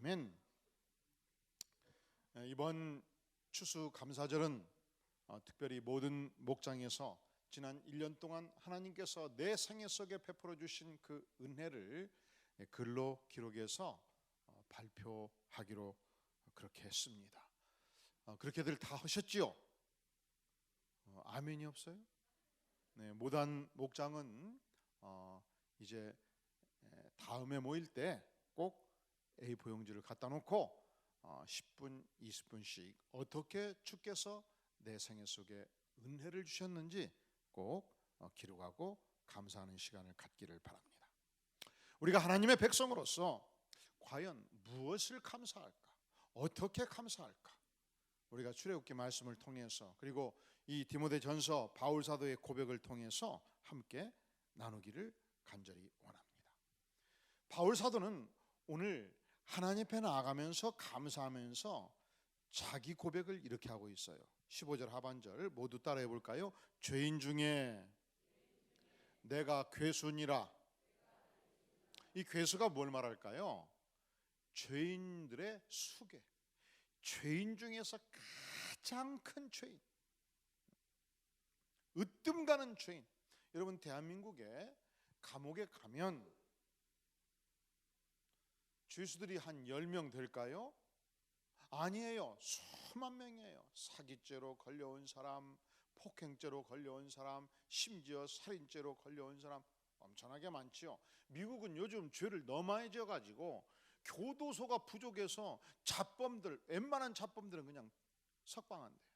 아멘. 이번 추수감사절은 특별히 모든 목장에서 지난 1년 동안 하나님께서 내 생애 속에 베풀어 주신 그 은혜를 글로 기록해서 발표하기로 그렇게 했습니다. 그렇게들 다 하셨지요? 아멘이 없어요? 네, 모단 목장은 이제 다음에 모일 때 꼭 A4 용지를 갖다 놓고 10분, 20분씩 어떻게 주께서 내 생애 속에 은혜를 주셨는지 꼭 기록하고 감사하는 시간을 갖기를 바랍니다. 우리가 하나님의 백성으로서 과연 무엇을 감사할까? 어떻게 감사할까? 우리가 출애굽기 말씀을 통해서 그리고 이 디모데전서 바울 사도의 고백을 통해서 함께 나누기를 간절히 원합니다. 바울 사도는 오늘 하나님 앞에 나아가면서 감사하면서 자기 고백을 이렇게 하고 있어요. 15절 하반절 모두 따라해 볼까요? 죄인 중에 내가 괴수니라. 이 괴수가 뭘 말할까요? 죄인들의 수괴, 죄인 중에서 가장 큰 죄인, 으뜸 가는 죄인. 여러분, 대한민국에 감옥에 가면 죄수들이 한 10명 될까요? 아니에요. 수만 명이에요. 사기죄로 걸려온 사람, 폭행죄로 걸려온 사람, 심지어 살인죄로 걸려온 사람 엄청나게 많지요. 미국은 요즘 죄를 너무 많이 져가지고 교도소가 부족해서 잡범들, 웬만한 잡범들은 그냥 석방한대요.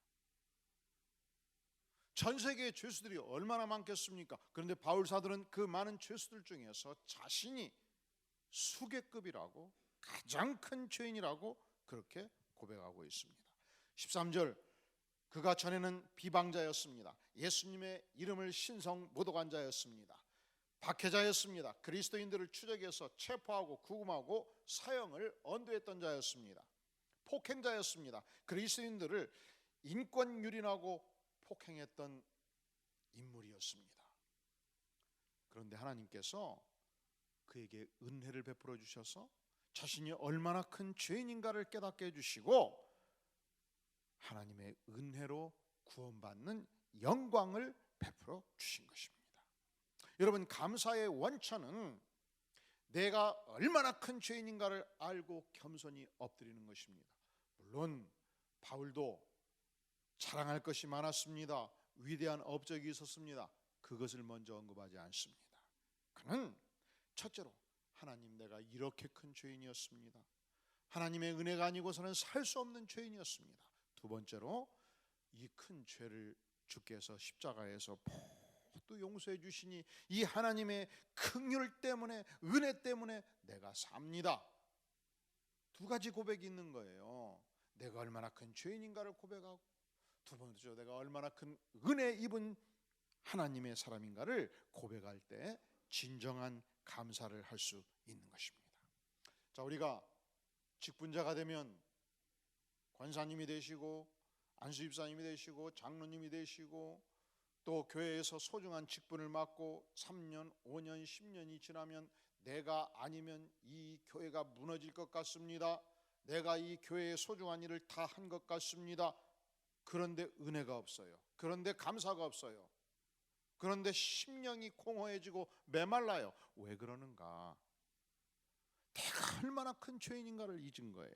전 세계의 죄수들이 얼마나 많겠습니까? 그런데 바울 사도는 그 많은 죄수들 중에서 자신이 수괴급이라고, 가장 큰 죄인이라고 그렇게 고백하고 있습니다. 13절, 그가 전에는 비방자였습니다. 예수님의 이름을 신성 모독한 자였습니다. 박해자였습니다. 그리스도인들을 추적해서 체포하고 구금하고 사형을 언도했던 자였습니다. 폭행자였습니다. 그리스도인들을 인권 유린하고 폭행했던 인물이었습니다. 그런데 하나님께서 그에게 은혜를 베풀어 주셔서 자신이 얼마나 큰 죄인인가를 깨닫게 해주시고 하나님의 은혜로 구원받는 영광을 베풀어 주신 것입니다. 여러분, 감사의 원천은 내가 얼마나 큰 죄인인가를 알고 겸손히 엎드리는 것입니다. 물론 바울도 자랑할 것이 많았습니다. 위대한 업적이 있었습니다. 그것을 먼저 언급하지 않습니다. 그는 첫째로 하나님, 내가 이렇게 큰 죄인이었습니다. 하나님의 은혜가 아니고서는 살 수 없는 죄인이었습니다. 두 번째로 이 큰 죄를 주께서 십자가에서 모두 용서해 주시니 이 하나님의 긍휼 때문에, 은혜 때문에 내가 삽니다. 두 가지 고백이 있는 거예요. 내가 얼마나 큰 죄인인가를 고백하고, 두 번째로 내가 얼마나 큰 은혜 입은 하나님의 사람인가를 고백할 때 진정한 감사를 할 수 있는 것입니다. 자, 우리가 직분자가 되면 권사님이 되시고 안수집사님이 되시고 장로님이 되시고 또 교회에서 소중한 직분을 맡고 3년, 5년, 10년이 지나면 내가 아니면 이 교회가 무너질 것 같습니다. 내가 이 교회의 소중한 일을 다 한 것 같습니다. 그런데 은혜가 없어요. 그런데 감사가 없어요. 그런데 심령이 공허해지고 메말라요. 왜 그러는가? 내가 얼마나 큰 죄인인가를 잊은 거예요.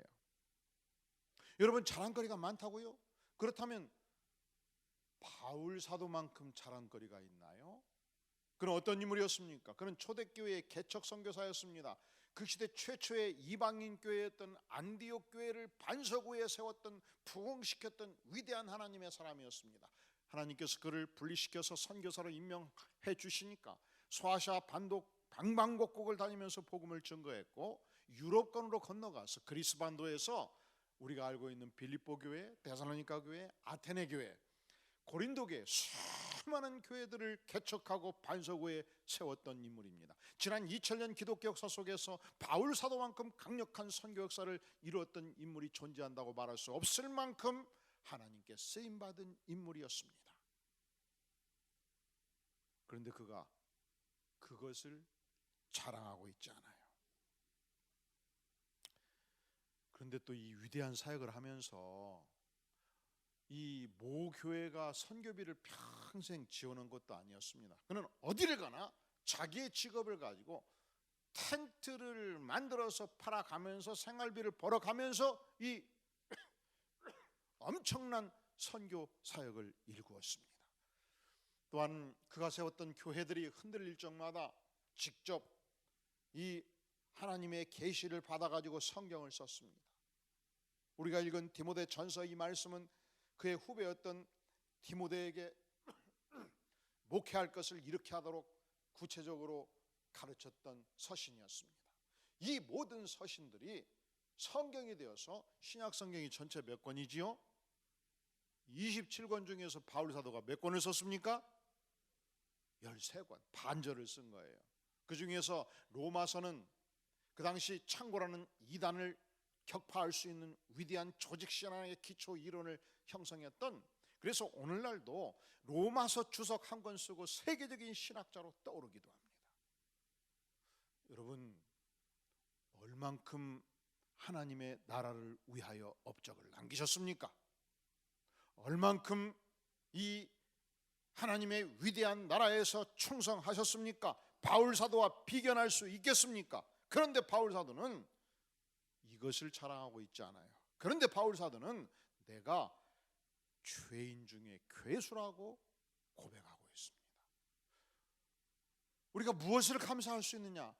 여러분, 자랑거리가 많다고요? 그렇다면 바울 사도만큼 자랑거리가 있나요? 그는 어떤 인물이었습니까? 그는 초대교회의 개척 선교사였습니다. 그 시대 최초의 이방인 교회였던 안디옥 교회를 반석 위에 세웠던, 부흥시켰던 위대한 하나님의 사람이었습니다. 하나님께서 그를 분리시켜서 선교사로 임명해 주시니까 소아시아 반도 방방곡곡을 다니면서 복음을 증거했고, 유럽권으로 건너가서 그리스 반도에서 우리가 알고 있는 빌립보 교회, 데살로니가 교회, 아테네 교회, 고린도 교회, 수많은 교회들을 개척하고 반석 위에 세웠던 인물입니다. 지난 2000년 기독교 역사 속에서 바울 사도만큼 강력한 선교 역사를 이루었던 인물이 존재한다고 말할 수 없을 만큼 하나님께 쓰임받은 인물이었습니다. 그런데 그가 그것을 자랑하고 있지 않아요. 그런데 또 이 위대한 사역을 하면서 이 모 교회가 선교비를 평생 지원한 것도 아니었습니다. 그는 어디를 가나 자기의 직업을 가지고 텐트를 만들어서 팔아가면서 생활비를 벌어가면서 이 엄청난 선교 사역을 일구었습니다. 또한 그가 세웠던 교회들이 흔들릴 적마다 직접 이 하나님의 계시를 받아가지고 성경을 썼습니다. 우리가 읽은 디모데 전서 이 말씀은 그의 후배였던 디모데에게 목회할 것을 이렇게 하도록 구체적으로 가르쳤던 서신이었습니다. 이 모든 서신들이 성경이 되어서 신약 성경이 전체 몇 권이지요? 27권 중에서 바울 사도가 몇 권을 썼습니까? 13권, 반절을 쓴 거예요. 그 중에서 로마서는 그 당시 창고라는 이단을 격파할 수 있는 위대한 조직신앙의 기초 이론을 형성했던, 그래서 오늘날도 로마서 주석 한 권 쓰고 세계적인 신학자로 떠오르기도 합니다. 여러분, 얼만큼 하나님의 나라를 위하여 업적을 남기셨습니까? 얼만큼 이 하나님의 위대한 나라에서 충성하셨습니까? 바울 사도와 비견할 수 있겠습니까? 그런데 바울 사도는 이것을 자랑하고 있지 않아요. 그런데 바울 사도는 내가 죄인 중에 괴수라고 고백하고 있습니다. 우리가 무엇을 감사할 수 있느냐?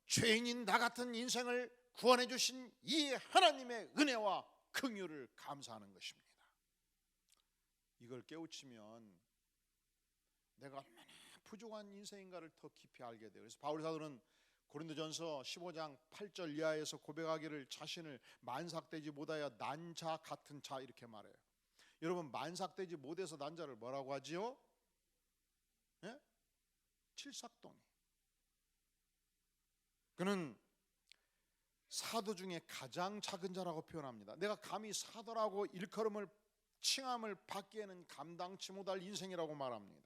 죄인인 나 같은 인생을 구원해 주신 이 하나님의 은혜와 긍휼을 감사하는 것입니다. 이걸 깨우치면 내가 얼마나 부족한 인생인가를 더 깊이 알게 돼요. 그래서 바울 사도는 고린도전서 15장 8절 이하에서 고백하기를 자신을 만삭되지 못하여 난자 같은 자 이렇게 말해요. 여러분, 만삭되지 못해서 난자를 뭐라고 하지요? 예? 칠삭동이. 그는 사도 중에 가장 작은 자라고 표현합니다. 내가 감히 사도라고 일컬음을 칭함을 받기에는 감당치 못할 인생이라고 말합니다.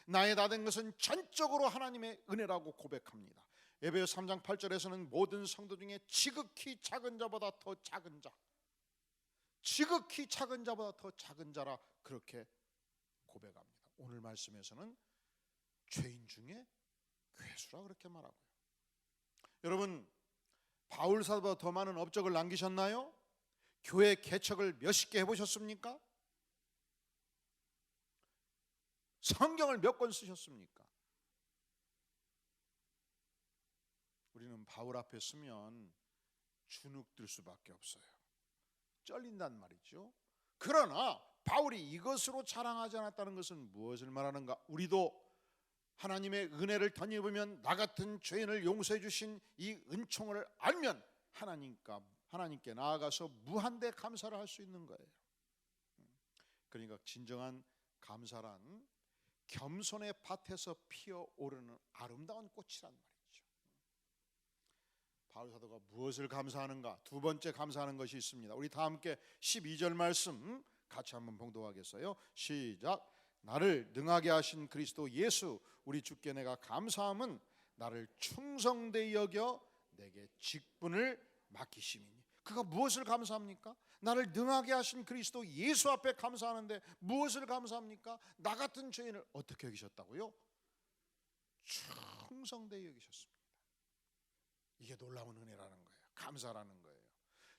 나의 다 된 것은 전적으로 하나님의 은혜라고 고백합니다. 에베소 3장 8절에서는 모든 성도 중에 지극히 작은 자보다 더 작은 자, 지극히 작은 자보다 더 작은 자라 그렇게 고백합니다. 오늘 말씀에서는 죄인 중에 괴수라 그렇게 말하고요. 여러분, 바울 사도보다 더 많은 업적을 남기셨나요? 교회 개척을 몇십 개 해보셨습니까? 성경을 몇 권 쓰셨습니까? 우리는 바울 앞에 서면 주눅들 수밖에 없어요. 쩔린단 말이죠. 그러나 바울이 이것으로 자랑하지 않았다는 것은 무엇을 말하는가? 우리도 하나님의 은혜를 덧입으면 나 같은 죄인을 용서해 주신 이 은총을 알면 하나님께 나아가서 무한대 감사를 할 수 있는 거예요. 그러니까 진정한 감사란 겸손의 밭에서 피어오르는 아름다운 꽃이란 말이죠. 바울 사도가 무엇을 감사하는가? 두 번째 감사하는 것이 있습니다. 우리 다 함께 12절 말씀 같이 한번 봉독하겠어요. 시작. 나를 능하게 하신 그리스도 예수 우리 주께 내가 감사함은 나를 충성되이 여겨 내게 직분을 맡기심이니. 그가 무엇을 감사합니까? 나를 능하게 하신 그리스도 예수 앞에 감사하는데 무엇을 감사합니까? 나 같은 죄인을 어떻게 여기셨다고요? 충성되이 여기셨습니다. 이게 놀라운 은혜라는 거예요. 감사라는 거예요.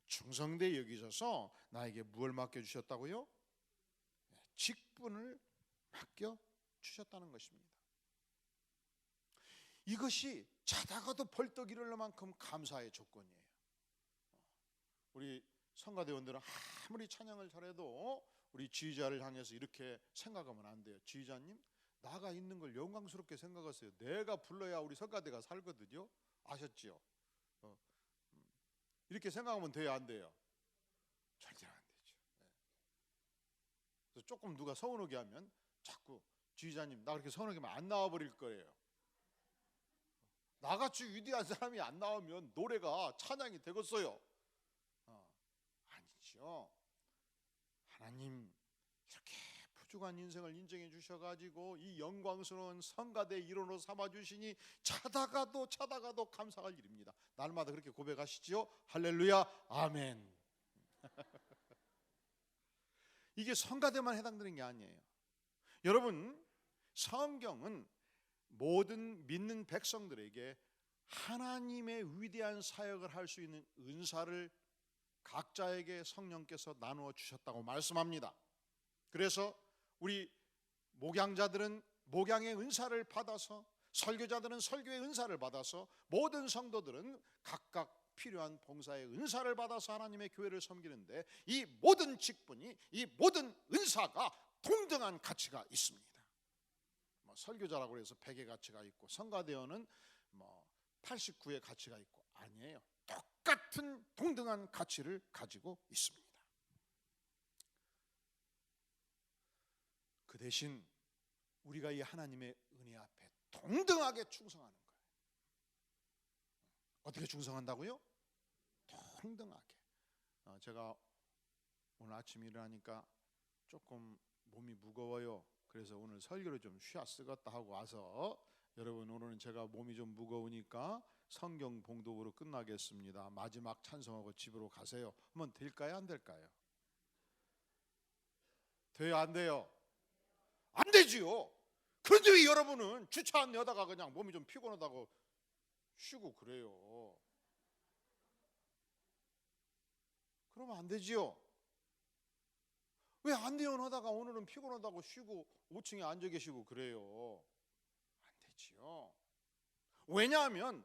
충성되이 여기셔서 나에게 무엇을 맡겨주셨다고요? 직분을 맡겨주셨다는 것입니다. 이것이 자다가도 벌떡 일어날 만큼 감사의 조건이에요. 우리 성가대원들은 아무리 찬양을 잘해도 우리 지휘자를 향해서 이렇게 생각하면 안 돼요. 지휘자님, 나가 있는 걸 영광스럽게 생각하세요. 내가 불러야 우리 성가대가 살거든요. 아셨지요? 이렇게 생각하면 돼요, 안 돼요? 절대로 안 되죠. 그래서 조금 누가 서운하게 하면 자꾸 지휘자님, 나 그렇게 서운하게 하면 안 나와버릴 거예요. 나같이 위대한 사람이 안 나오면 노래가 찬양이 되겠어요? 아니죠. 하나님 이렇게 부족한 인생을 인정해 주셔가지고 이 영광스러운 성가대 일원으로 삼아주시니 자다가도 감사할 일입니다. 날마다 그렇게 고백하시지요? 할렐루야, 아멘. 이게 성가대만 해당되는 게 아니에요. 여러분, 성경은 모든 믿는 백성들에게 하나님의 위대한 사역을 할 수 있는 은사를 각자에게 성령께서 나누어 주셨다고 말씀합니다. 그래서 우리 목양자들은 목양의 은사를 받아서, 설교자들은 설교의 은사를 받아서, 모든 성도들은 각각 필요한 봉사의 은사를 받아서 하나님의 교회를 섬기는데, 이 모든 직분이, 이 모든 은사가 동등한 가치가 있습니다. 설교자라고 해서 100의 가치가 있고 성가대원은 89의 가치가 있고 아니에요. 똑같은 동등한 가치를 가지고 있습니다. 그 대신 우리가 이 하나님의 은혜 앞에 동등하게 충성하는 거예요. 어떻게 충성한다고요? 동등하게. 제가 오늘 아침 일어나니까 조금 몸이 무거워요. 그래서 오늘 설교를 좀 쉬어 쓰겠다 하고 와서, 여러분 오늘은 제가 몸이 좀 무거우니까 성경 봉독으로 끝나겠습니다. 마지막 찬송하고 집으로 가세요. 한번 될까요? 안 될까요? 돼요? 안 돼요? 안 되지요. 그런데 왜 여러분은 주차 안 내다가 그냥 몸이 좀 피곤하다고 쉬고 그래요? 그러면 안 되지요. 왜 안 돼요 하다가 오늘은 피곤하다고 쉬고 5층에 앉아 계시고 그래요? 안 되지요. 왜냐하면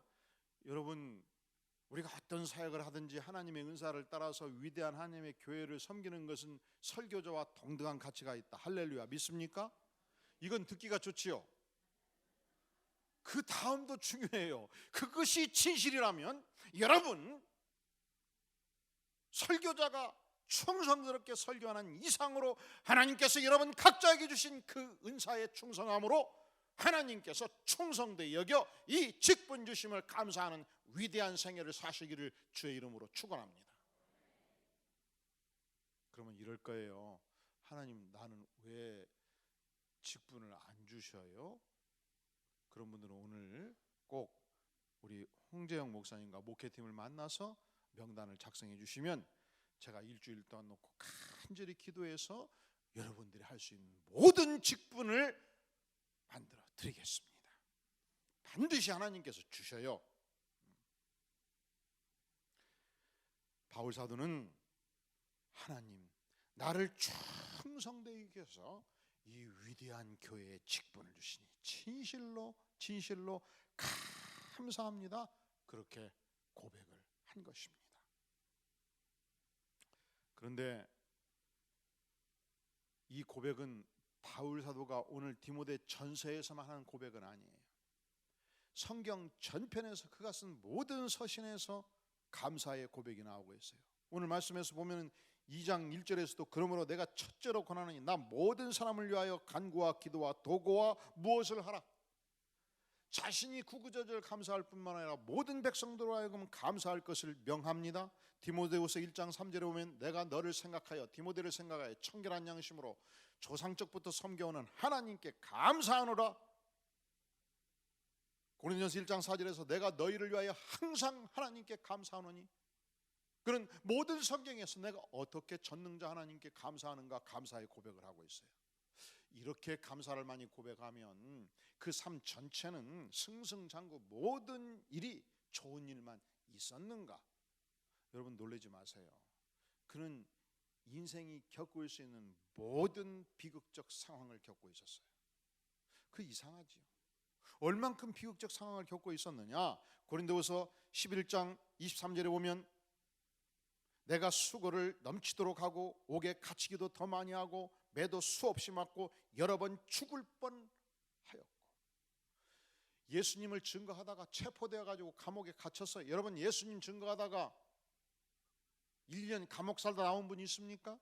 여러분, 우리가 어떤 사역을 하든지 하나님의 은사를 따라서 위대한 하나님의 교회를 섬기는 것은 설교자와 동등한 가치가 있다. 할렐루야. 믿습니까? 이건 듣기가 좋지요. 그 다음도 중요해요. 그것이 진실이라면 여러분, 설교자가 충성스럽게 설교하는 이상으로 하나님께서 여러분 각자에게 주신 그 은사에 충성함으로 하나님께서 충성되이 여겨 이 직분 주심을 감사하는 위대한 생애를 사시기를 주의 이름으로 축원합니다. 그러면 이럴 거예요. 하나님, 나는 왜 직분을 안 주셔요? 그런 분들은 오늘 꼭 우리 홍재영 목사님과 목회팀을 만나서 명단을 작성해 주시면 제가 일주일 동안 놓고 간절히 기도해서 여러분들이 할 수 있는 모든 직분을 만들어 드리겠습니다. 반드시 하나님께서 주셔요. 바울 사도는 하나님, 나를 충성되게 해서 이 위대한 교회의 직분을 주시니 진실로 감사합니다. 그렇게 고백을 한 것입니다. 그런데 이 고백은 바울 사도가 오늘 디모데 전서에서만 하는 고백은 아니에요. 성경 전편에서 그가 쓴 모든 서신에서 감사의 고백이 나오고 있어요. 오늘 말씀에서 보면 2장 1절에서도 그러므로 내가 첫째로 권하노니 나 모든 사람을 위하여 간구와 기도와 도고와 무엇을 하라. 자신이 구구절절 감사할 뿐만 아니라 모든 백성들로 하여금 감사할 것을 명합니다. 디모데후서 1장 3절에 보면 내가 너를 생각하여 디모데를 생각하여 청결한 양심으로 조상적부터 섬겨오는 하나님께 감사하노라. 고린도전서 1장 4절에서 내가 너희를 위하여 항상 하나님께 감사하노니. 그런 모든 성경에서 내가 어떻게 전능자 하나님께 감사하는가 감사의 고백을 하고 있어요. 이렇게 감사를 많이 고백하면 그 삶 전체는 승승장구 모든 일이 좋은 일만 있었는가? 여러분 놀라지 마세요. 그는 인생이 겪을 수 있는 모든 비극적 상황을 겪고 있었어요. 그 이상하지요. 얼만큼 비극적 상황을 겪고 있었느냐? 고린도후서 11장 23절에 보면 내가 수고를 넘치도록 하고 옥에 갇히기도 더 많이 하고 매도 수없이 맞고 여러 번 죽을 뻔하였고, 예수님을 증거하다가 체포되어 가지고 감옥에 갇혀서, 여러분 예수님 증거하다가 1년 감옥 살다 나온 분이 있습니까?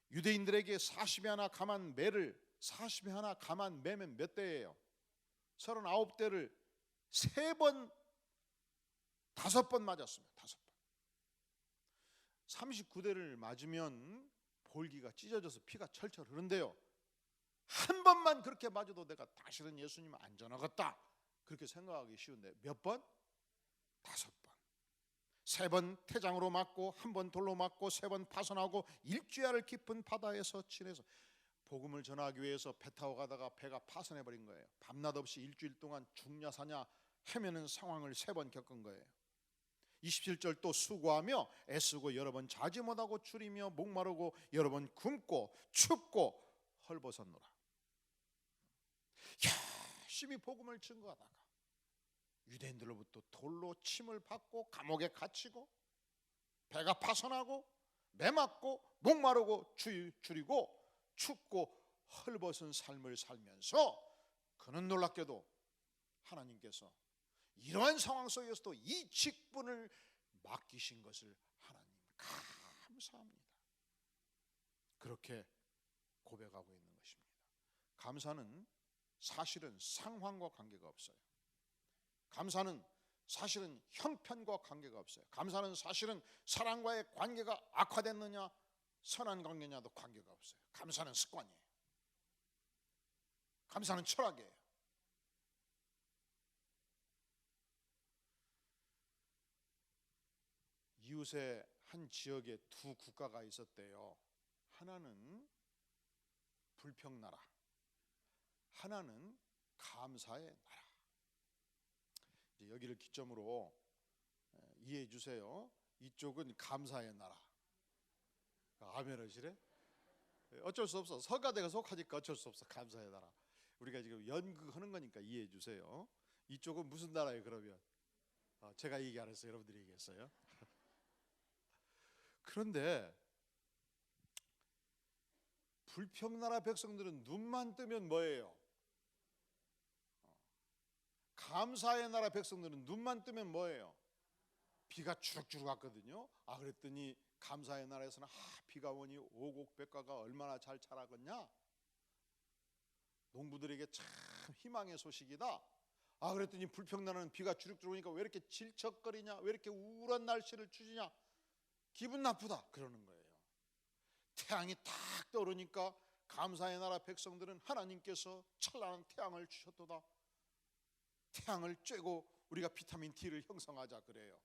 유대인들에게 40에 하나 감한 매를 40에 하나 감한 매면 몇 대예요? 39대를 3번 5번 맞았습니다. 5번. 39대를 맞으면 볼기가 찢어져서 피가 철철 흐른대요. 한 번만 그렇게 맞아도 내가 다시는 예수님 안 전하겠다 그렇게 생각하기 쉬운데 몇 번? 5번, 3번 태장으로 맞고 1번 돌로 맞고 3번 파손하고 일주야를 깊은 바다에서 지내서 복음을 전하기 위해서 배 타고 가다가 배가 파손해 버린 거예요. 밤낮 없이 일주일 동안 죽냐 사냐 헤매는 상황을 3번 겪은 거예요. 27절 또 수고하며 애쓰고 여러 번 자지 못하고 줄이며 목마르고 여러 번 굶고 춥고 헐벗었노라. 열심히 복음을 증거하다가 유대인들로부터 돌로 침을 받고 감옥에 갇히고 배가 파손하고 매맞고 목마르고 줄이고 춥고 헐벗은 삶을 살면서 그는 놀랍게도 하나님께서 이러한 상황 속에서도 이 직분을 맡기신 것을 하나님 감사합니다. 그렇게 고백하고 있는 것입니다. 감사는 사실은 상황과 관계가 없어요. 감사는 사실은 형편과 관계가 없어요. 감사는 사실은 사람과의 관계가 악화됐느냐 선한 관계냐도 관계가 없어요. 감사는 습관이에요. 감사는 철학이에요. 이웃의 한 지역에 2 국가가 있었대요. 하나는 불평나라, 하나는 감사의 나라. 이제 여기를 기점으로 이해해 주세요. 이쪽은 감사의 나라. 아멘 하시래? 어쩔 수 없어. 서가대가 속하니까 어쩔 수 없어. 감사의 나라. 우리가 지금 연극하는 거니까 이해해 주세요. 이쪽은 무슨 나라예요 그러면? 제가 얘기 안 했어요. 여러분들이 얘기했어요. 그런데 불평나라 백성들은 눈만 뜨면 뭐예요? 감사의 나라 백성들은 눈만 뜨면 뭐예요? 비가 주룩주룩 왔거든요. 그랬더니 감사의 나라에서는 비가 오니 오곡백과가 얼마나 잘 자라겠냐? 농부들에게 참 희망의 소식이다. 그랬더니 불평나라는 비가 주룩주룩 오니까 왜 이렇게 질척거리냐? 왜 이렇게 우울한 날씨를 주시냐? 기분 나쁘다 그러는 거예요. 태양이 탁 떠오르니까 감사의 나라 백성들은 하나님께서 찬란한 태양을 주셨도다. 태양을 쬐고 우리가 비타민 D를 형성하자 그래요.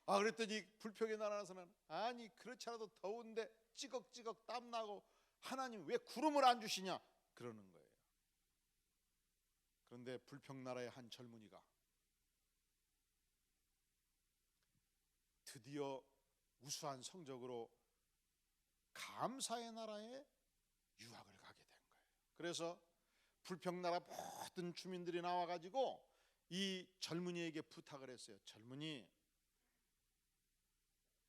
그랬더니 불평의 나라에서는 아니 그렇지 않아도 더운데 찌걱찌걱 땀나고 하나님 왜 구름을 안 주시냐 그러는 거예요. 그런데 불평나라의 한 젊은이가 드디어 우수한 성적으로 감사의 나라에 유학을 가게 된 거예요. 그래서 불평나라 모든 주민들이 나와가지고 이 젊은이에게 부탁을 했어요. 젊은이,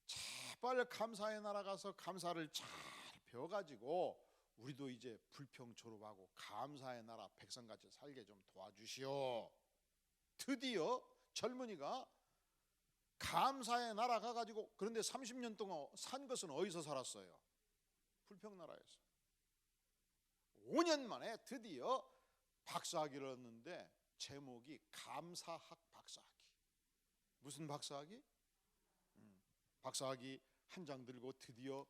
제발 감사의 나라 가서 감사를 잘 배워가지고 우리도 이제 불평 졸업하고 감사의 나라 백성같이 살게 좀 도와주시오. 드디어 젊은이가 감사의 나라 가가지고, 그런데 30년 동안 산 것은 어디서 살았어요? 불평나라에서. 5년 만에 드디어 박사학위를 얻는데 제목이 감사학 박사학위. 무슨 박사학위? 박사학위 한 장 들고 드디어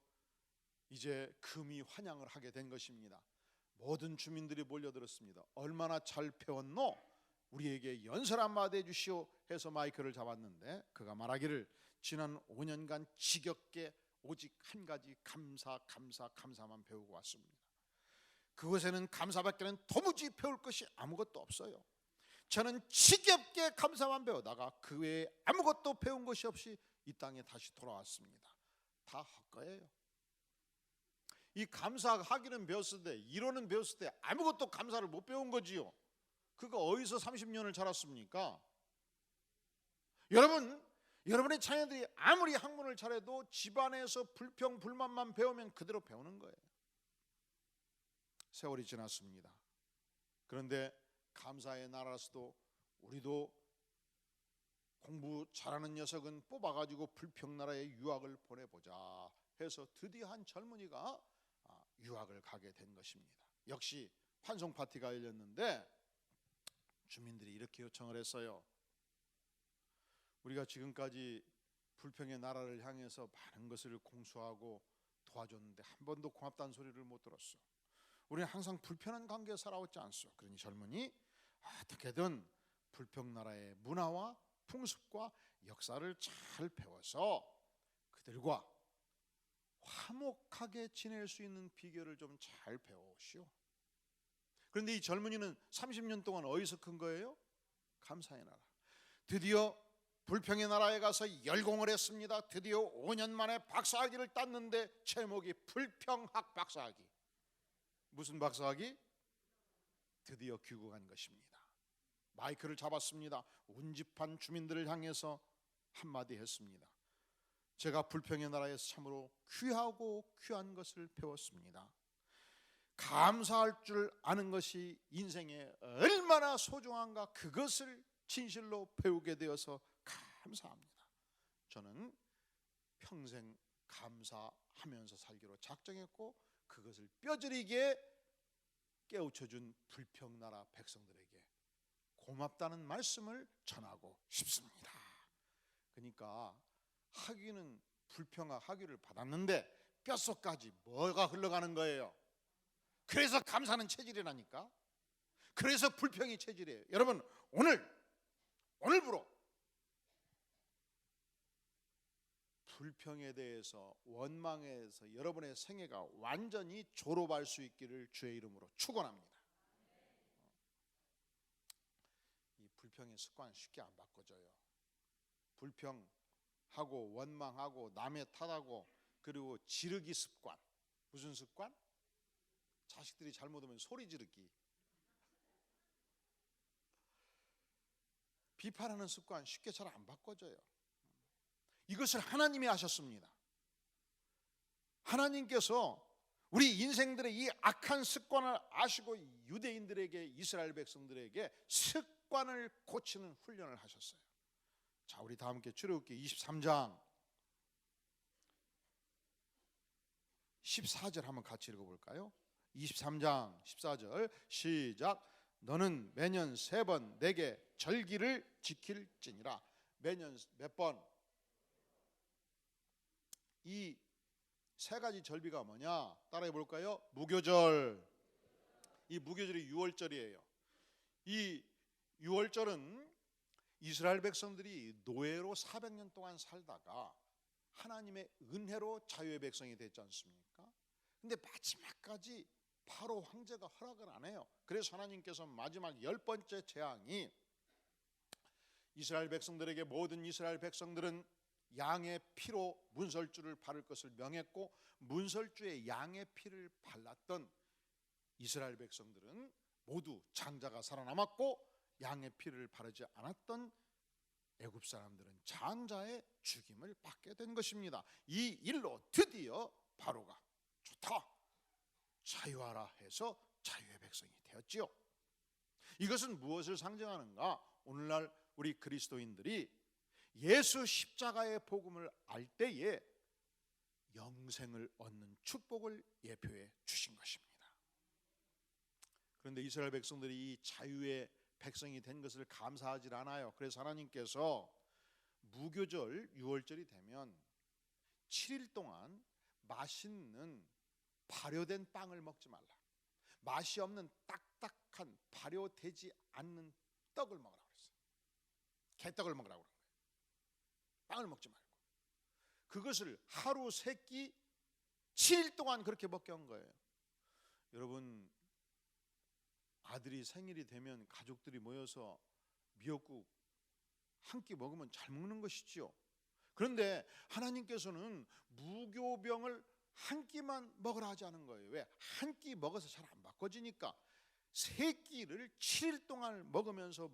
이제 금이 환영을 하게 된 것입니다. 모든 주민들이 몰려들었습니다. 얼마나 잘 배웠노? 우리에게 연설 한마디 해주시오 해서 마이크를 잡았는데 그가 말하기를 지난 5년간 지겹게 오직 한 가지 감사만 배우고 왔습니다. 그것에는 감사밖에는 도무지 배울 것이 아무것도 없어요. 저는 지겹게 감사만 배우다가 그 외에 아무것도 배운 것이 없이 이 땅에 다시 돌아왔습니다. 다 헛거예요. 이 감사하기는 배웠을 때, 이론은 배웠을 때 아무것도 감사를 못 배운 거지요. 그거 어디서 30년을 자랐습니까? 여러분의 자녀들이 아무리 학문을 잘해도 집안에서 불평 불만만 배우면 그대로 배우는 거예요. 세월이 지났습니다. 그런데 감사의 나라에서도 우리도 공부 잘하는 녀석은 뽑아가지고 불평나라에 유학을 보내보자 해서 드디어 한 젊은이가 유학을 가게 된 것입니다. 역시 환송 파티가 열렸는데 주민들이 이렇게 요청을 했어요. 우리가 지금까지 불평의 나라를 향해서 많은 것을 공수하고 도와줬는데 한 번도 고맙다는 소리를 못 들었어. 우리는 항상 불편한 관계에 살아왔지 않소. 그러니 젊은이 어떻게든 불평나라의 문화와 풍습과 역사를 잘 배워서 그들과 화목하게 지낼 수 있는 비결을 좀 잘 배워오시오. 그런데 이 젊은이는 30년 동안 어디서 큰 거예요? 감사의 나라. 드디어 불평의 나라에 가서 열공을 했습니다. 드디어 5년 만에 박사학위를 땄는데 제목이 불평학 박사학위. 무슨 박사학위? 드디어 귀국한 것입니다. 마이크를 잡았습니다. 운집한 주민들을 향해서 한마디 했습니다. 제가 불평의 나라에서 참으로 귀하고 귀한 것을 배웠습니다. 감사할 줄 아는 것이 인생에 얼마나 소중한가, 그것을 진실로 배우게 되어서 감사합니다. 저는 평생 감사하면서 살기로 작정했고 그것을 뼈저리게 깨우쳐준 불평나라 백성들에게 고맙다는 말씀을 전하고 싶습니다. 그러니까 학위는 불평학 학위를 받았는데 뼛속까지 뭐가 흘러가는 거예요? 그래서 감사는 체질이라니까. 그래서 불평이 체질이에요. 여러분, 오늘부로 불평에 대해서, 원망에 대해서 여러분의 생애가 완전히 졸업할 수 있기를 주의 이름으로 축원합니다. 이 불평의 습관 쉽게 안 바꿔져요. 불평하고 원망하고 남의 탓하고 그리고 지르기 습관. 무슨 습관? 자식들이 잘못하면 소리 지르기. 비판하는 습관 쉽게 잘 안 바꿔져요. 이것을 하나님이 하셨습니다. 하나님께서 우리 인생들의 이 악한 습관을 아시고 유대인들에게, 이스라엘 백성들에게 습관을 고치는 훈련을 하셨어요. 자, 우리 다 함께 출애굽기 23장 14절 한번 같이 읽어볼까요? 23장 14절 시작. 너는 매년 3번 내게 절기를 지킬지니라. 매년 몇 번? 이 3가지 절기가 뭐냐? 따라해 볼까요? 무교절. 이 무교절이 6월절이에요. 이 6월절은 이스라엘 백성들이 노예로 400년 동안 살다가 하나님의 은혜로 자유의 백성이 됐지 않습니까? 근데 마지막까지 바로 황제가 허락을 안 해요. 그래서 하나님께서 마지막 10번째 재앙이 이스라엘 백성들에게, 모든 이스라엘 백성들은 양의 피로 문설주를 바를 것을 명했고, 문설주에 양의 피를 발랐던 이스라엘 백성들은 모두 장자가 살아남았고, 양의 피를 바르지 않았던 애굽 사람들은 장자의 죽임을 받게 된 것입니다. 이 일로 드디어 바로가 좋다, 자유하라 해서 자유의 백성이 되었지요. 이것은 무엇을 상징하는가? 오늘날 우리 그리스도인들이 예수 십자가의 복음을 알 때에 영생을 얻는 축복을 예표해 주신 것입니다. 그런데 이스라엘 백성들이 이 자유의 백성이 된 것을 감사하지 않아요. 그래서 하나님께서 무교절 6월절이 되면 7일 동안 맛있는 발효된 빵을 먹지 말라. 맛이 없는 딱딱한 발효되지 않는 떡을 먹으라고 그랬어요. 개떡을 먹으라고 그런 거예요. 빵을 먹지 말고. 그것을 하루 3끼 7일 동안 그렇게 먹게 한 거예요. 여러분, 아들이 생일이 되면 가족들이 모여서 미역국 한 끼 먹으면 잘 먹는 것이지요. 그런데 하나님께서는 무교병을 한 끼만 먹으라 하지 않은 거예요. 왜? 한 끼 먹어서 잘 안 바꿔지니까 3끼를 7일 동안 먹으면서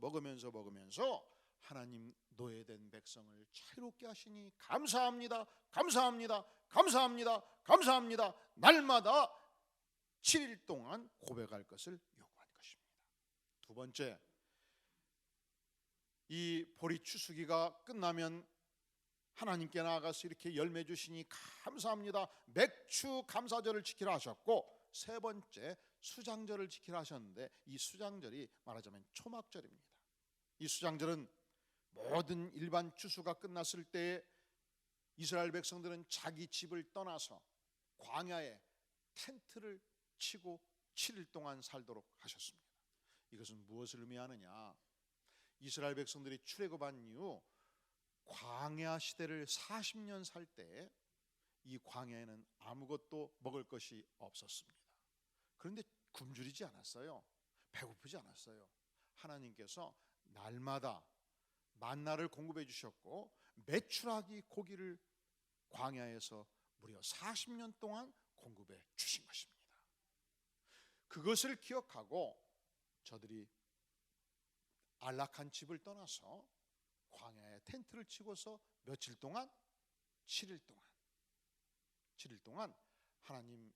하나님 노예된 백성을 자유롭게 하시니 감사합니다, 감사합니다, 감사합니다, 감사합니다. 날마다 7일 동안 고백할 것을 요구한 것입니다. 두 번째, 이 보리 추수기가 끝나면 하나님께 나아가서 이렇게 열매 주시니 감사합니다, 맥추 감사절을 지키라 하셨고, 3번째 수장절을 지키라 하셨는데, 이 수장절이 말하자면 초막절입니다. 이 수장절은 모든 일반 추수가 끝났을 때에 이스라엘 백성들은 자기 집을 떠나서 광야에 텐트를 치고 7일 동안 살도록 하셨습니다. 이것은 무엇을 의미하느냐? 이스라엘 백성들이 출애굽한 이후 광야 시대를 40년 살 때 이 광야에는 아무것도 먹을 것이 없었습니다. 그런데 굶주리지 않았어요. 배고프지 않았어요. 하나님께서 날마다 만나를 공급해 주셨고 메추라기 고기를 광야에서 무려 40년 동안 공급해 주신 것입니다. 그것을 기억하고 저들이 안락한 집을 떠나서 광야에 텐트를 치고서 며칠 동안 7일 동안 하나님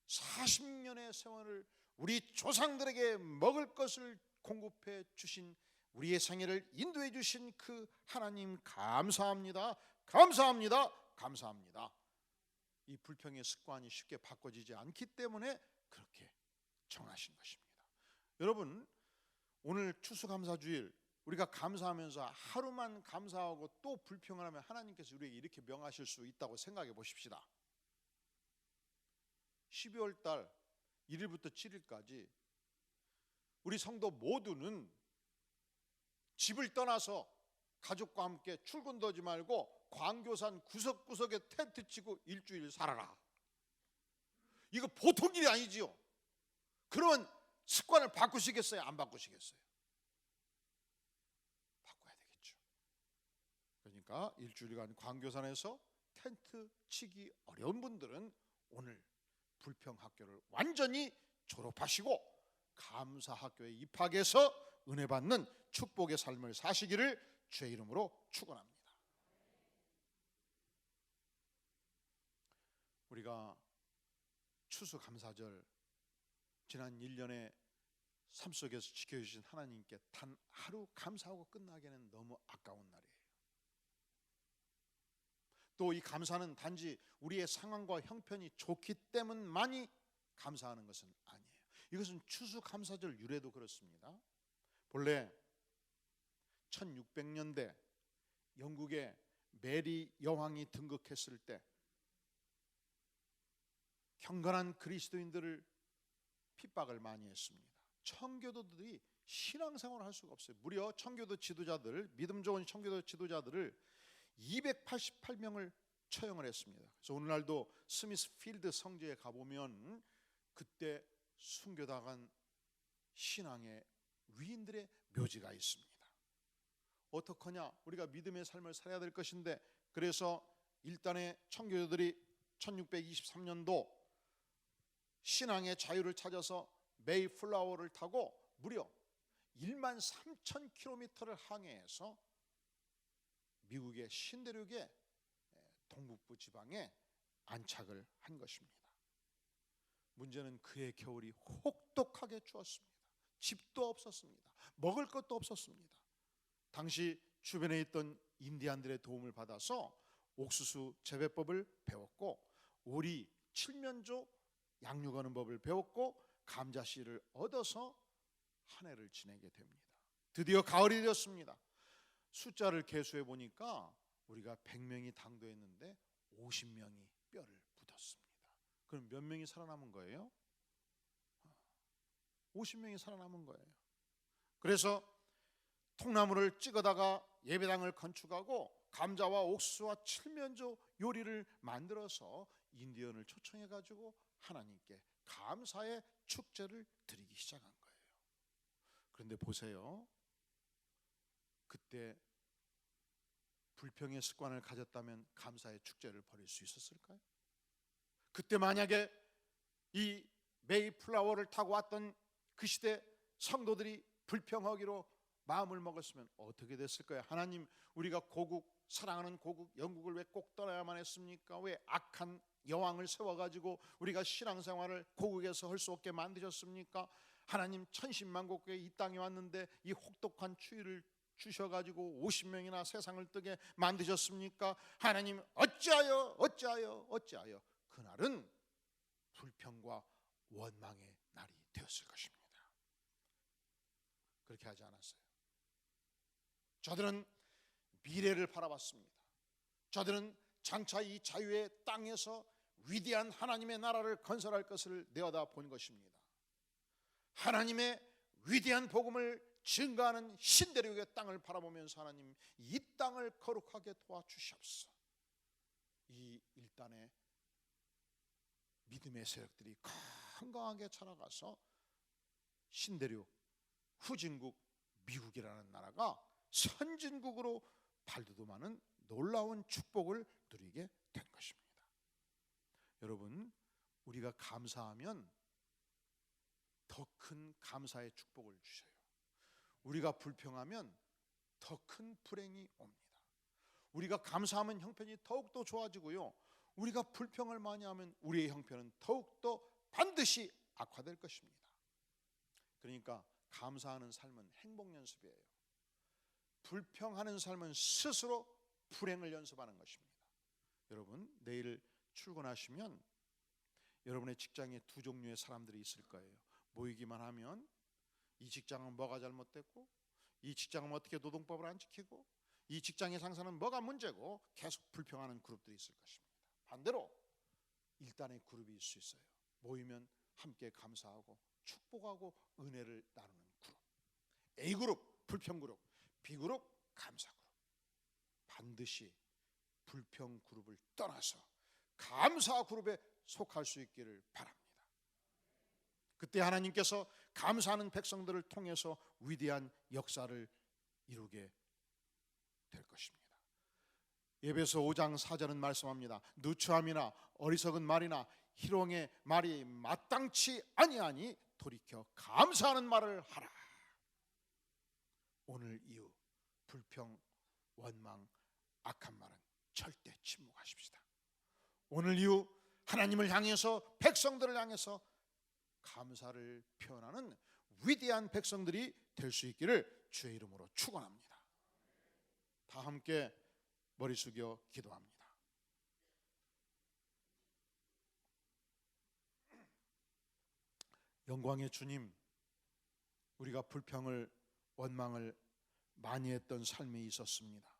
40년의 세월을 우리 조상들에게 먹을 것을 공급해 주신, 우리의 생애를 인도해 주신 그 하나님 감사합니다. 감사합니다. 감사합니다. 이 불평의 습관이 쉽게 바꿔지지 않기 때문에 그렇게 정하신 것입니다. 여러분, 오늘 추수감사주일 우리가 감사하면서 하루만 감사하고 또 불평을 하면 하나님께서 우리에게 이렇게 명하실 수 있다고 생각해 보십시다. 12월 달 1일부터 7일까지 우리 성도 모두는 집을 떠나서 가족과 함께 출근도 하지 말고 광교산 구석구석에 텐트 치고 일주일 살아라. 이거 보통 일이 아니지요. 그런 습관을 바꾸시겠어요? 안 바꾸시겠어요? 바꿔야 되겠죠. 그러니까 일주일간 광교산에서 텐트 치기 어려운 분들은 오늘 불평학교를 완전히 졸업하시고 감사학교에 입학해서 은혜 받는 축복의 삶을 사시기를 주의 이름으로 축원합니다. 우리가 추수감사절 지난 1년의 삶 속에서 지켜주신 하나님께 단 하루 감사하고 끝나기에는 너무 아까운 날이에요. 또 이 감사는 단지 우리의 상황과 형편이 좋기 때문만이 감사하는 것은 아니에요. 이것은 추수감사절 유래도 그렇습니다. 본래 1600년대 영국의 메리 여왕이 등극했을 때 경건한 그리스도인들을 핍박을 많이 했습니다. 청교도들이 신앙생활을 할 수가 없어요. 무려 청교도 지도자들, 믿음 좋은 청교도 지도자들을 288명을 처형을 했습니다. 그래서 오늘날도 스미스필드 성지에 가보면 그때 순교당한 신앙의 위인들의 묘지가 있습니다. 어떡하냐? 우리가 믿음의 삶을 살아야 될 것인데, 그래서 일단의 청교도들이 1623년도 신앙의 자유를 찾아서 메이플라워를 타고 무려 13,000km를 항해해서 미국의 신대륙의 동북부 지방에 안착을 한 것입니다. 문제는 그의 겨울이 혹독하게 추웠습니다. 집도 없었습니다. 먹을 것도 없었습니다. 당시 주변에 있던 인디안들의 도움을 받아서 옥수수 재배법을 배웠고 오리 칠면조 양육하는 법을 배웠고 감자씨를 얻어서 한 해를 지내게 됩니다. 드디어 가을이 되었습니다. 숫자를 계수해 보니까 우리가 100명이 당도했는데 50명이 뼈를 묻었습니다. 그럼 몇 명이 살아남은 거예요? 50명이 살아남은 거예요. 그래서 통나무를 찍어다가 예배당을 건축하고 감자와 옥수수와 칠면조 요리를 만들어서 인디언을 초청해 가지고 하나님께 감사의 축제를 드리기 시작한 거예요. 그런데 보세요. 그때 불평의 습관을 가졌다면 감사의 축제를 벌일 수 있었을까요? 그때 만약에 이 메이플라워를 타고 왔던 그 시대 성도들이 불평하기로 마음을 먹었으면 어떻게 됐을까요? 하나님, 우리가 고국, 사랑하는 고국 영국을 왜 꼭 떠나야만 했습니까? 왜 악한 여왕을 세워가지고 우리가 신앙생활을 고국에서 할 수 없게 만드셨습니까? 하나님, 천신만국에 이 땅에 왔는데 이 혹독한 추위를 주셔가지고 50명이나 세상을 뜨게 만드셨습니까? 하나님, 어찌하여 그날은 불평과 원망의 날이 되었을 것입니다. 그렇게 하지 않았어요. 저들은 미래를 바라봤습니다. 저들은 장차 이 자유의 땅에서 위대한 하나님의 나라를 건설할 것을 내어다 본 것입니다. 하나님의 위대한 복음을 증가하는 신대륙의 땅을 바라보면서 하나님 이 땅을 거룩하게 도와주시옵소서. 이 일단의 믿음의 세력들이 건강하게 자라가서 신대륙 후진국 미국이라는 나라가 선진국으로 발돋움하는 놀라운 축복을 누리게 된 것입니다. 여러분, 우리가 감사하면 더 큰 감사의 축복을 주셔요. 우리가 불평하면 더 큰 불행이 옵니다. 우리가 감사하면 형편이 더욱더 좋아지고요, 우리가 불평을 많이 하면 우리의 형편은 더욱더 반드시 악화될 것입니다. 그러니까 감사하는 삶은 행복 연습이에요. 불평하는 삶은 스스로 불행을 연습하는 것입니다. 여러분, 내일 출근하시면 여러분의 직장에 두 종류의 사람들이 있을 거예요. 모이기만 하면 이 직장은 뭐가 잘못됐고, 이 직장은 어떻게 노동법을 안 지키고, 이 직장의 상사는 뭐가 문제고 계속 불평하는 그룹들이 있을 것입니다. 반대로 일단의 그룹이 있을 수 있어요. 모이면 함께 감사하고 축복하고 은혜를 나누는 그룹. A그룹 불평그룹, B그룹 감사그룹. 반드시 불평그룹을 떠나서 감사그룹에 속할 수 있기를 바랍니다. 그때 하나님께서 감사하는 백성들을 통해서 위대한 역사를 이루게 될 것입니다. 에베소 5장 4절은 말씀합니다. 누추함이나 어리석은 말이나 희롱의 말이 마땅치 아니하니 돌이켜 감사하는 말을 하라. 오늘 이후 불평, 원망, 악한 말은 절대 침묵하십시다. 오늘 이후 하나님을 향해서, 백성들을 향해서 감사를 표현하는 위대한 백성들이 될 수 있기를 주의 이름으로 축원합니다. 다 함께 머리 숙여 기도합니다. 영광의 주님, 우리가 불평을, 원망을 많이 했던 삶이 있었습니다.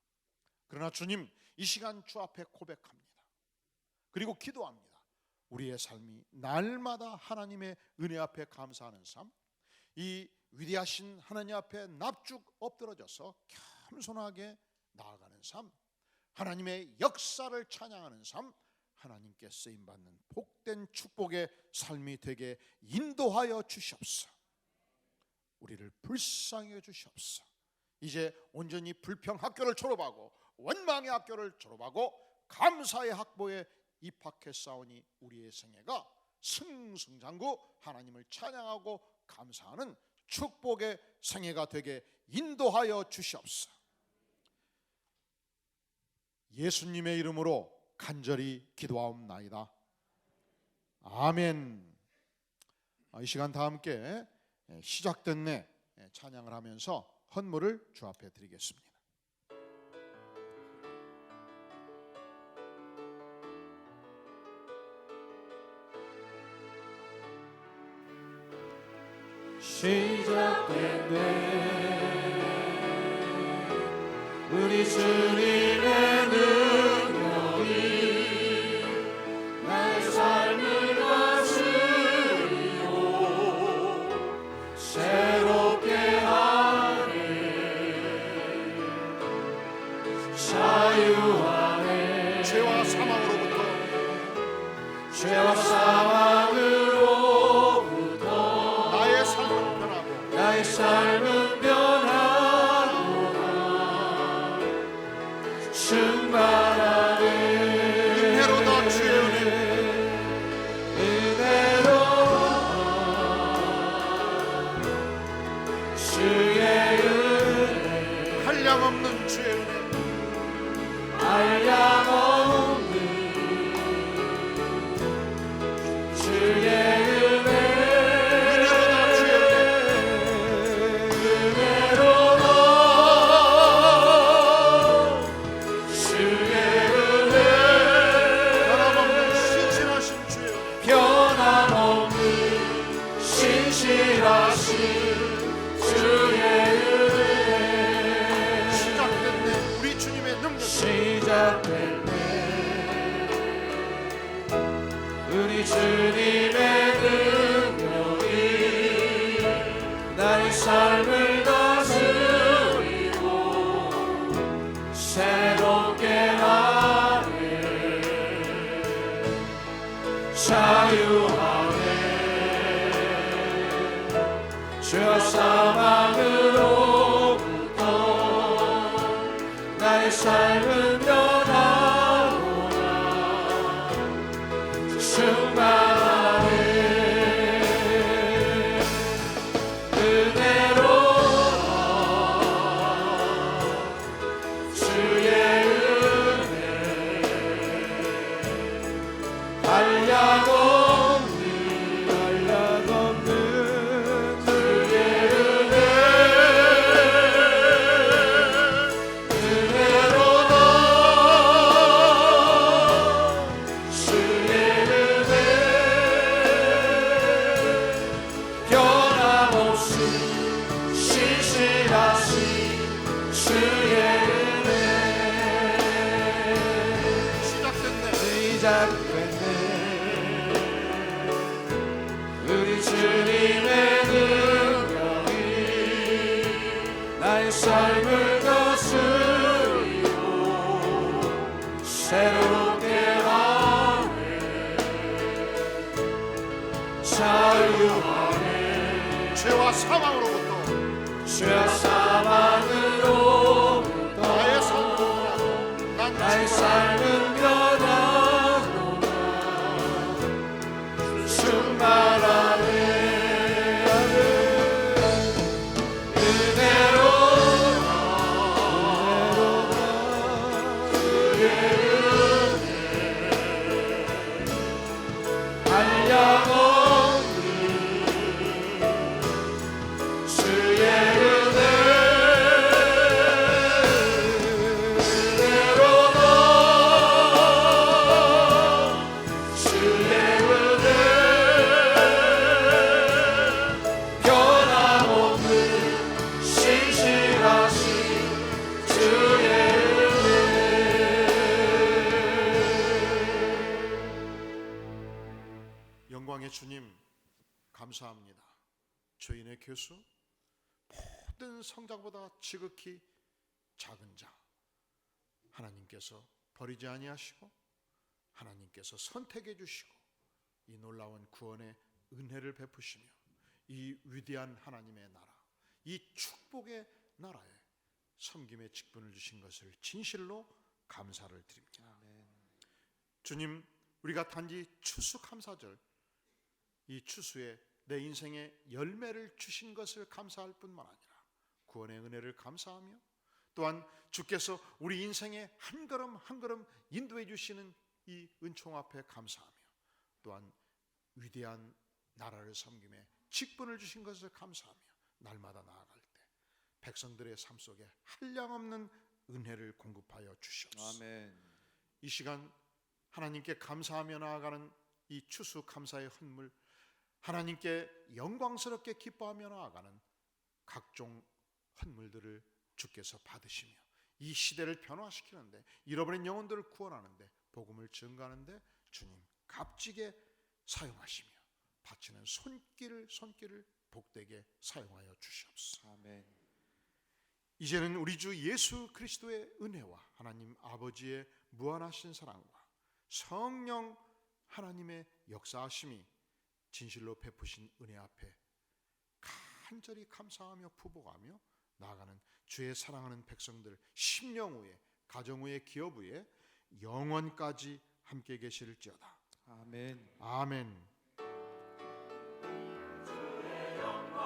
그러나 주님, 이 시간 주 앞에 고백합니다. 그리고 기도합니다. 우리의 삶이 날마다 하나님의 은혜 앞에 감사하는 삶, 이 위대하신 하나님 앞에 납죽 엎드러져서 겸손하게 나아가는 삶, 하나님의 역사를 찬양하는 삶, 하나님께 쓰임받는 복된 축복의 삶이 되게 인도하여 주시옵소서. 우리를 불쌍히 주시옵소서. 이제 온전히 불평 학교를 졸업하고 원망의 학교를 졸업하고 감사의 학부에 입학했사오니 우리의 생애가 승승장구 하나님을 찬양하고 감사하는 축복의 생애가 되게 인도하여 주시옵소서. 예수님의 이름으로 간절히 기도하옵나이다. 아멘. 이 시간 다 함께 시작된 내 찬양을 하면서 헌물을 주 앞에 드리겠습니다. 시작된 내 우리 주님의 능력이 나의 삶을 다스리고 새롭게 하네. 자유하네. 죄와 사망으로부터 나의 삶은 변하도다. 충만하네. 은혜로다 주의 은혜, 은혜로다 주의 은혜, 한량없는 주의 은혜, 한량없는 주의 우리 주님의 능력이 나의 삶을 다 자유하네. 죄와 사망으로부터 나의 삶은 변하노라. 충만하네. 은혜로워 주의 은혜 한량없는 주의 은혜 은혜로워 주의 은혜 변함없이 신실하신 주의 은혜 시작됐네. 우리 주님의 능력이 나의 삶을 다스리고 새롭게 하네. 자유하네. 죄와 사망으로부터 죄와 사망으로부터 나의 삶을 변하고 난 나의 삶은 변하노라. 충만하네. 은혜로워 주의 은혜 한량없는 주의 은혜 은혜로워 주의 은혜 변함없는 신실하신 주의 은혜. 영광의 주님 감사합니다. 죄인의 교수, 모든 성자보다 지극히 작은 자 하나님께서 버리지 아니하시고 하나님께서 선택해 주시고 이 놀라운 구원의 은혜를 베푸시며 이 위대한 하나님의 나라, 이 축복의 나라에 섬김의 직분을 주신 것을 진실로 감사를 드립니다. 주님, 우리가 단지 추수감사절 이 추수에 내 인생의 열매를 주신 것을 감사할 뿐만 아니라 구원의 은혜를 감사하며 또한 주께서 우리 인생의 한 걸음 한 걸음 인도해 주시는 이 은총 앞에 감사하며 또한 위대한 나라를 섬김에 직분을 주신 것을 감사하며 날마다 나아갈 때 백성들의 삶 속에 한량없는 은혜를 공급하여 주시옵소서. 아멘. 이 시간 하나님께 감사하며 나아가는 이 추수 감사의 헌물, 하나님께 영광스럽게 기뻐하며 나아가는 각종 헌물들을 주께서 받으시며 이 시대를 변화시키는데, 잃어버린 영혼들을 구원하는데, 복음을 증거하는데 주님 값지게 사용하시며 바치는 손길을 복되게 사용하여 주시옵소서. 아멘. 이제는 우리 주 예수 그리스도의 은혜와 하나님 아버지의 무한하신 사랑과 성령 하나님의 역사하심이 진실로 베푸신 은혜 앞에 간절히 감사하며 부복하며 나아가는 주의 사랑하는 백성들, 심령 후에, 가정 후에, 기업 후에 영원까지 함께 계실지어다. 아멘. 아멘.